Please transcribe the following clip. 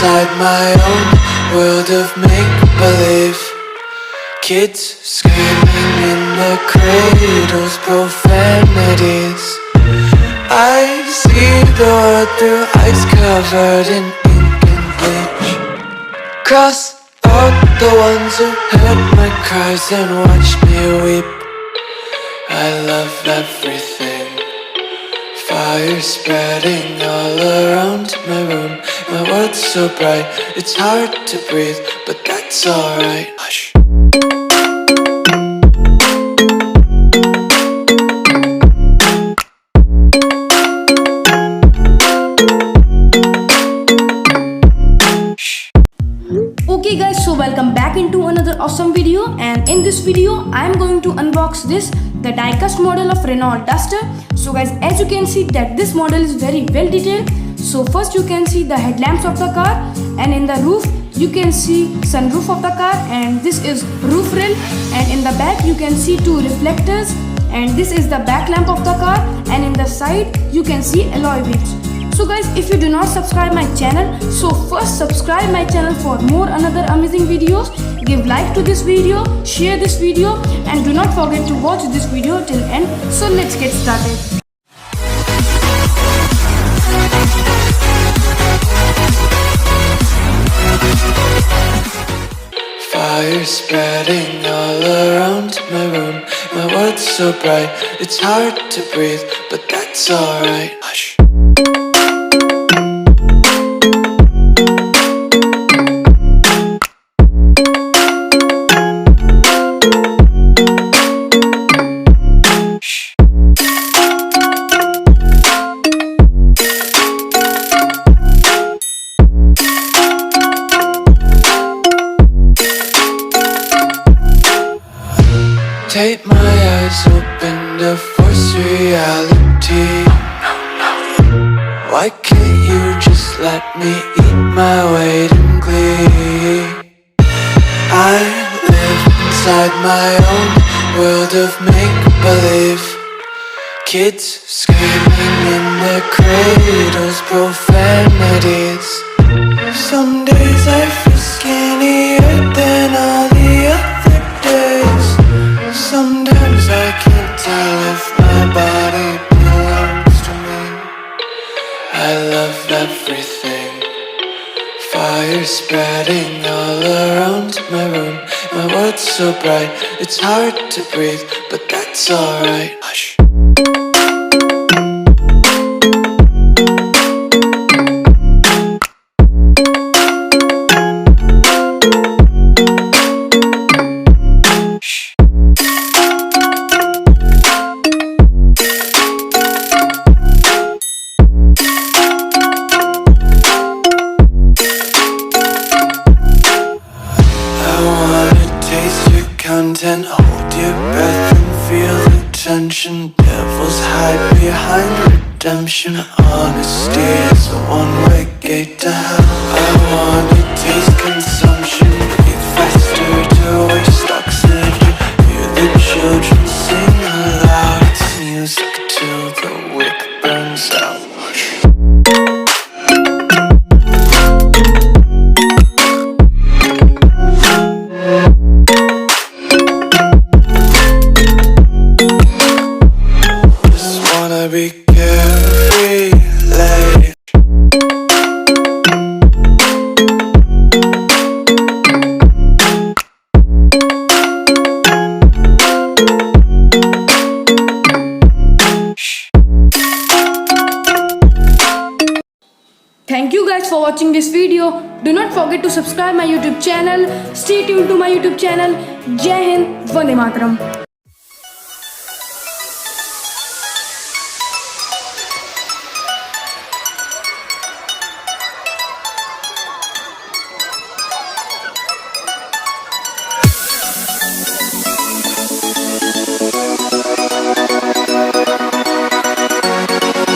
inside my own world of make-believe. Kids screaming in their cradles, profanities. I see the world through ice covered in ink and bleach. Cross out the ones who heard my cries and watched me weep. I love everything. Fire spreading all around my room. My world's so bright, it's hard to breathe, but that's alright. Hush. Okay guys, so welcome back into another awesome video, and in this video I am going to unbox the diecast model of Renault Duster. So guys, as you can see that this model is very well detailed. So first you can see the headlamps of the car, and in the roof you can see sunroof of the car, and this is roof rail, and in the back you can see two reflectors, and this is the back lamp of the car, and in the side you can see alloy wheels. So guys, if you do not subscribe my channel, so first subscribe my channel for more another amazing videos. Give like to this video, share this video, and do not forget to watch this video till end. So let's get started. Fire spreading all around my room. My world's so bright, it's hard to breathe, but that's alright. Hush. Take my eyes open to force reality. Why can't you just let me eat my weight in glee? I live inside my own world of make-believe. Kids screaming in their cradles, profanities. Some days I feel skinnier than all the other days. Sometimes I can't tell if my body belongs to me. I love everything. Fire spreading all around my room. My world's so bright, it's hard to breathe, but that's alright. Hush. Content, hold your breath and feel the tension. Devils hide behind redemption. Honesty is a one-way gate to hell. I wanna taste consumption, breathe faster to waste oxygen. Hear the children sing aloud. It's music till the wick burns out. Be carefree, late. Thank you guys for watching this video. Do not forget to subscribe my YouTube channel. Stay tuned to my YouTube channel. Jai Hind, Vande Mataram.